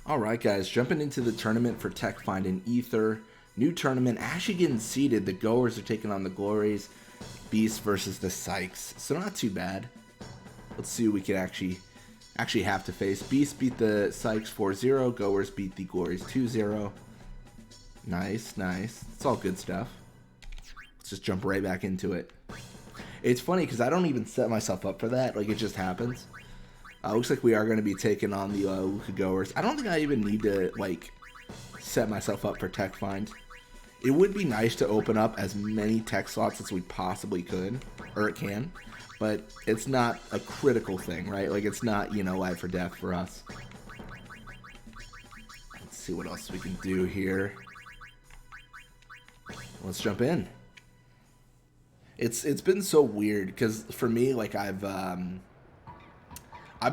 Alright guys, jumping into the tournament for Tech Find and Ether. New tournament, actually getting seeded. The Goers are taking on the Glories. Beast versus the Sykes. So not too bad. Let's see who we can actually have to face. Beast beat the Sykes 4-0. Goers beat the Glories 2-0. Nice, nice. It's all good stuff. Let's just jump right back into it. It's funny because I don't even set myself up for that. Like, it just happens. Looks like we are going to be taking on the Luca Goers. I don't think I even need to, like, set myself up for Tech Find. It would be nice to open up as many tech slots as we possibly could, or can, but it's not a critical thing, right? Like, it's not, you know, life or death for us. Let's see what else we can do here. Let's jump in. It's been so weird, because for me, like, I've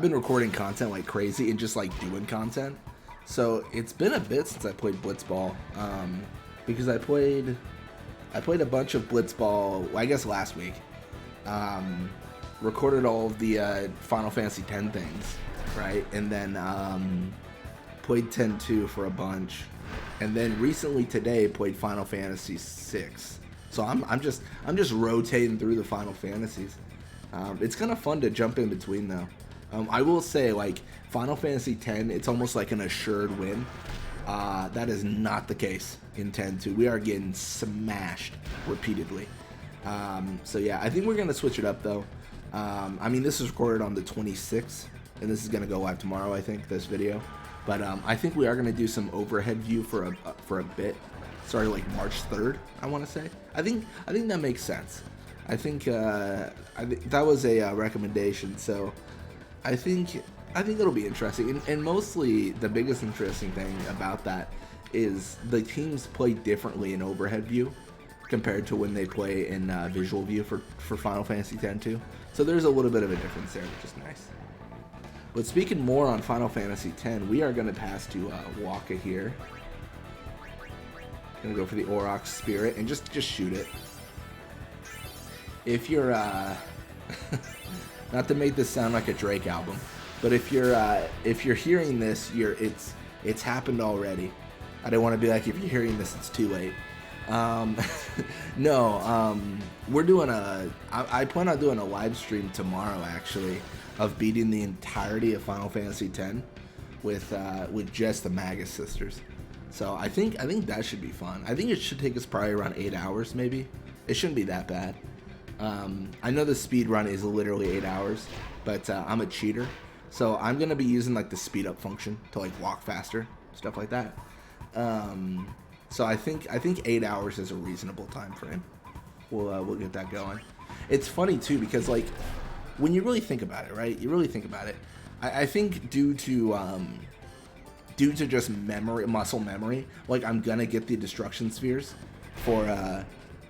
been recording content like crazy and just like doing content. So it's been a bit since I played Blitzball. Because I played a bunch of Blitzball, I guess last week. Recorded all of the Final Fantasy X things, right? And then played 10-2 for a bunch. And then recently today played Final Fantasy VI. So I'm just rotating through the Final Fantasies. It's kind of fun to jump in between though. I will say, like, Final Fantasy X, it's almost like an assured win. That is not the case in 10-2. We are getting smashed repeatedly. So yeah, I think we're going to switch it up, though. I mean, this is recorded on the 26th, and this is going to go live tomorrow, I think, this video. But I think we are going to do some overhead view for a bit. Starting, like, March 3rd, I want to say. I think that makes sense. I think that was a recommendation, so I think it'll be interesting, and mostly the biggest interesting thing about that is the teams play differently in overhead view compared to when they play in visual view for Final Fantasy X too. So there's a little bit of a difference there, which is nice. But speaking more on Final Fantasy X, we are going to pass to Waka here. Gonna go for the Aurochs Spirit and just shoot it. If you're not to make this sound like a Drake album, but if you're hearing this, it's happened already. I don't want to be like, if you're hearing this, it's too late. No, we're doing I plan on doing a live stream tomorrow, actually, of beating the entirety of Final Fantasy X with just the Magus sisters. So I think that should be fun. I think it should take us probably around 8 hours, maybe. It shouldn't be that bad. I know the speed run is literally 8 hours, but I'm a cheater, so I'm gonna be using like the speed up function to like walk faster, stuff like that. So I think 8 hours is a reasonable time frame. We'll get that going. It's funny too, because like when you really think about it, right? You really think about it. I think due to just muscle memory, like I'm gonna get the destruction spheres for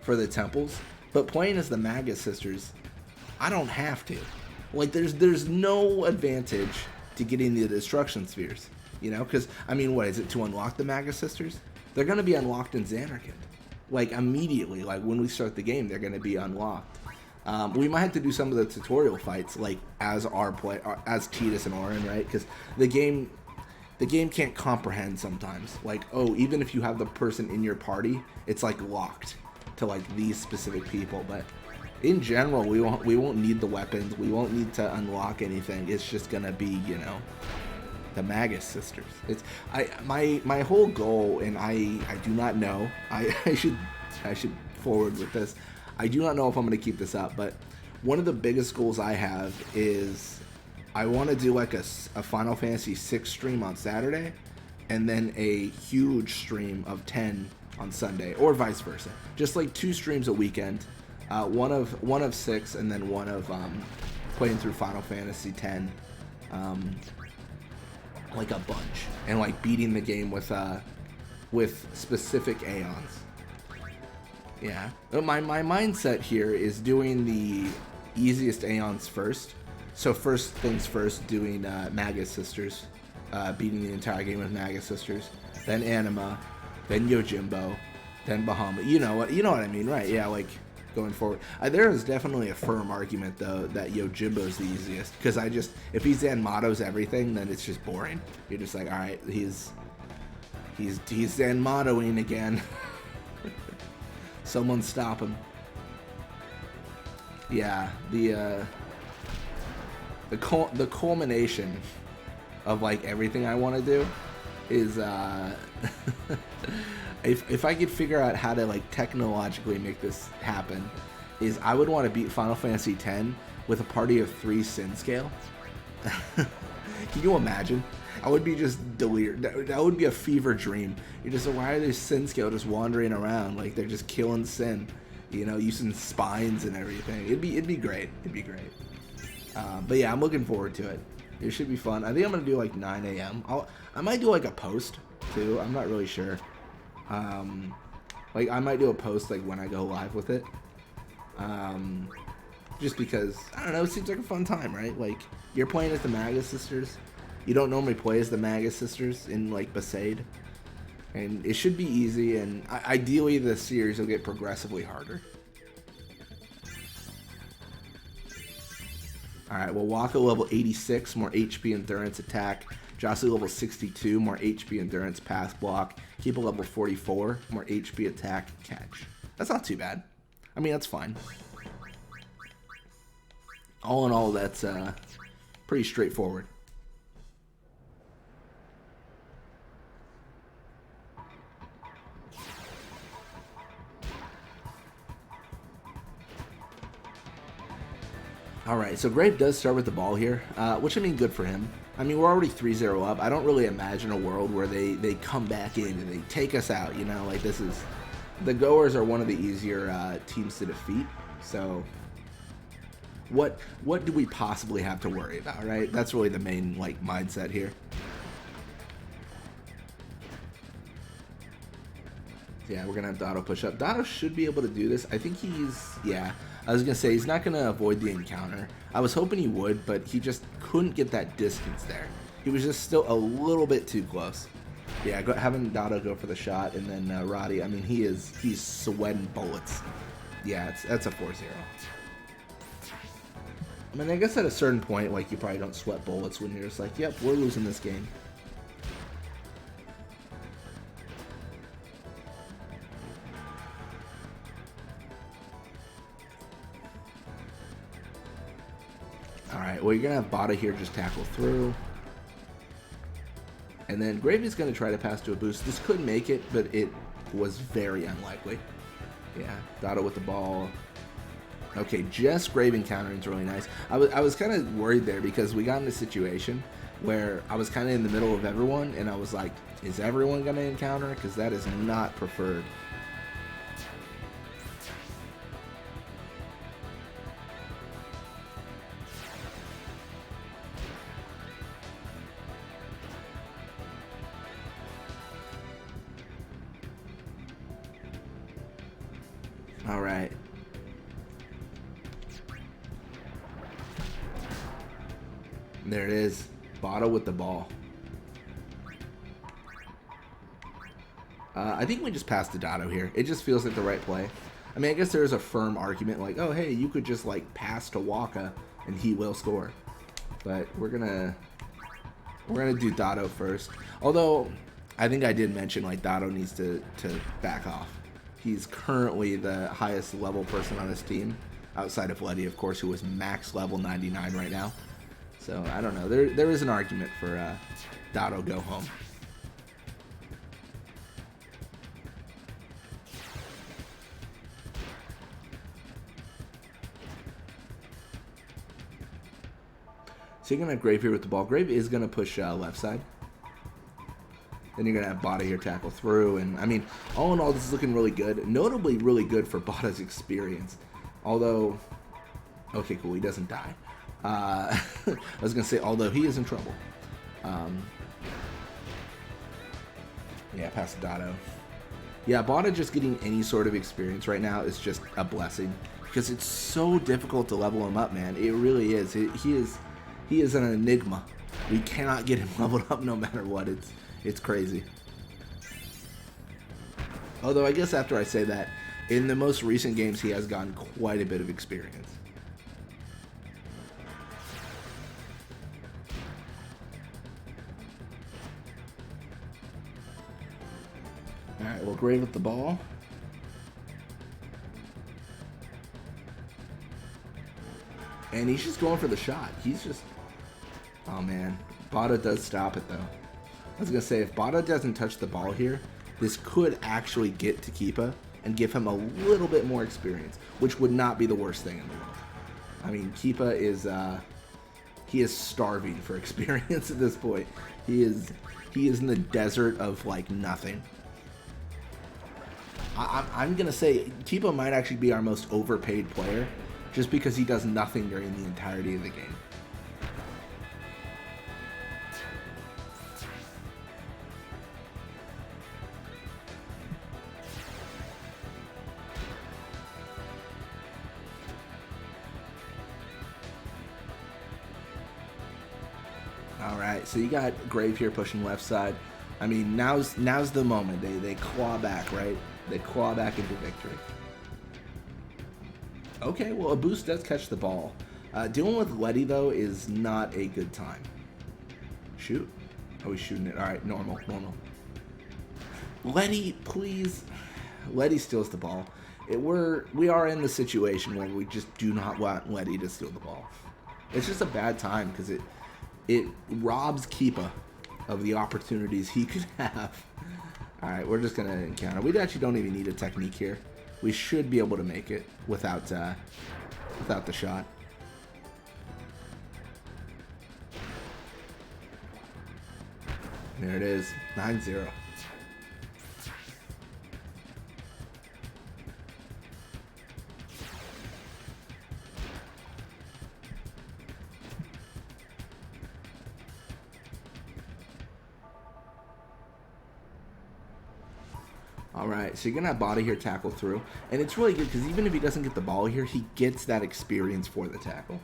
the temples. But playing as the Magus sisters, I don't have to. Like, there's no advantage to getting the destruction spheres, you know? Because, I mean, what is it, to unlock the Magus sisters? They're going to be unlocked in Xanarkand. Like, immediately, like, when we start the game, they're going to be unlocked. We might have to do some of the tutorial fights, like, as Tidus and Auron, right? Because the game can't comprehend sometimes. Like, oh, even if you have the person in your party, it's, like, locked to like these specific people. But in general, we won't need the weapons, we won't need to unlock anything. It's just gonna be, you know, the Magus sisters. It's my whole goal, and I do not know, I should forward with this. I do not know if I'm gonna keep this up, but one of the biggest goals I have is I want to do like a Final Fantasy VI stream on Saturday, and then a huge stream of 10 on Sunday, or vice versa. Just like 2 streams a weekend, one of 6, and then one of playing through Final Fantasy X, like a bunch, and like beating the game with specific Aeons. Yeah, my mindset here is doing the easiest Aeons first. So first things first, doing Magus sisters, beating the entire game with Magus sisters, then Anima, then Yojimbo, then Bahamut. You know what I mean, right? Yeah, like going forward. There is definitely a firm argument though that Yojimbo's the easiest, because if he Zanmatos everything, then it's just boring. You're just like, all right, he's Zanmatoing again. Someone stop him. Yeah, the culmination of like everything I want to do is if I could figure out how to like technologically make this happen, is I would want to beat Final Fantasy X with a party of 3 Sin Scale. Can you imagine? I would be just delirious. That would be a fever dream. You're just, why are they Sin Scale just wandering around like they're just killing Sin, you know, using spines and everything. It'd be great. It'd be great. But yeah, I'm looking forward to it. It should be fun. I think I'm gonna do like 9 a.m. I might do like a post too. I'm not really sure. Like I might do a post like when I go live with it. Just because, I don't know, it seems like a fun time, right? Like you're playing as the Magus Sisters. You don't normally play as the Magus Sisters in like Besaid. And it should be easy, and ideally the series will get progressively harder. Alright, well, Waka level 86, more HP, endurance, attack. Jossie level 62, more HP, endurance, pass, block. Keepa level 44, more HP, attack, catch. That's not too bad. I mean, that's fine. All in all, that's pretty straightforward. Alright, so Grave does start with the ball here, which I mean, good for him. I mean, we're already 3-0 up. I don't really imagine a world where they come back in and they take us out, you know? Like, this is... The Goers are one of the easier teams to defeat, so... What do we possibly have to worry about, right? That's really the main, like, mindset here. Yeah, we're going to have Dotto push up. Dotto should be able to do this. I think he's... Yeah. I was going to say, he's not going to avoid the encounter. I was hoping he would, but he just couldn't get that distance there. He was just still a little bit too close. Yeah, having Dotto go for the shot, and then Roddy, I mean, he's sweating bullets. Yeah, that's a 4-0. I mean, I guess at a certain point, like, you probably don't sweat bullets when you're just like, yep, we're losing this game. Alright, well, you're going to have Bada here just tackle through. And then Gravy's going to try to pass to a boost. This could make it, but it was very unlikely. Yeah, Dotto with the ball. Okay, just Grave encountering is really nice. I was kind of worried there because we got in a situation where I was kind of in the middle of everyone, and I was like, is everyone going to encounter? Because that is not preferred. All right. There it is. Bada with the ball. I think we just passed to Dotto here. It just feels like the right play. I mean, I guess there is a firm argument like, oh, hey, you could just like pass to Waka and he will score. But we're gonna do Dotto first. Although I think I did mention like Dotto needs to back off. He's currently the highest level person on his team, outside of Letty, of course, who is max level 99 right now. So, I don't know. There is an argument for Dotto go home. So you're going to have Grave here with the ball. Grave is going to push left side. Then you're going to have Bada here tackle through. And, I mean, all in all, this is looking really good. Notably really good for Bada's experience. Although, okay, cool, he doesn't die. I was going to say, although he is in trouble. Yeah, past Dotto. Yeah, Bada just getting any sort of experience right now is just a blessing. Because it's so difficult to level him up, man. It really is. He is an enigma. We cannot get him leveled up no matter what. It's crazy. Although I guess after I say that, In the most recent games, he has gotten quite a bit of experience. Alright, well, Grave with the ball. And he's just going for the shot. He's just... Oh, man. Bada does stop it, though. I was going to say, if Bada doesn't touch the ball here, this could actually get to Keepa and give him a little bit more experience, which would not be the worst thing in the world. I mean, Keepa is... he is starving for experience at this point. He is in the desert of, like, nothing. I'm going to say Keepa might actually be our most overpaid player just because he does nothing during the entirety of the game. Alright, so you got Grave here pushing left side. I mean, now's the moment. They claw back, right? They claw back into victory. Okay, well, a boost does catch the ball. Dealing with Letty, though, is not a good time. Shoot. Oh, he's shooting it. Alright, normal. Letty, please. Letty steals the ball. We are in the situation where we just do not want Letty to steal the ball. It's just a bad time because it robs Keepa of the opportunities he could have. Alright, we're just going to encounter. We actually don't even need a technique here. We should be able to make it without the shot. There it is, 9-0. Alright, so you're going to have Bada here tackle through. And it's really good because even if he doesn't get the ball here, he gets that experience for the tackle.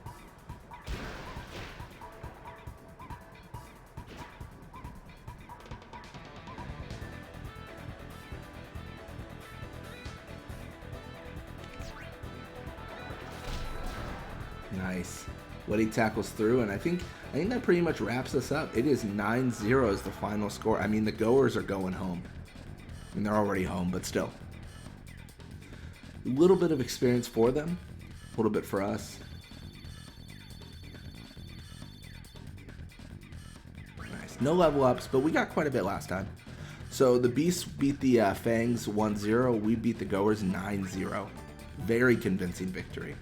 Nice. Letty tackles through, and I think that pretty much wraps us up. It is 9-0 as the final score. I mean, the Goers are going home. I mean, they're already home, but still. A little bit of experience for them. A little bit for us. Nice. No level ups, but we got quite a bit last time. So the Beasts beat the Fangs 1-0. We beat the Goers 9-0. Very convincing victory.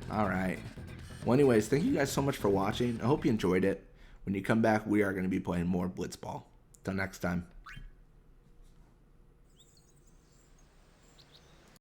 Alright. Well, anyways, thank you guys so much for watching. I hope you enjoyed it. When you come back, we are going to be playing more Blitzball. Till next time.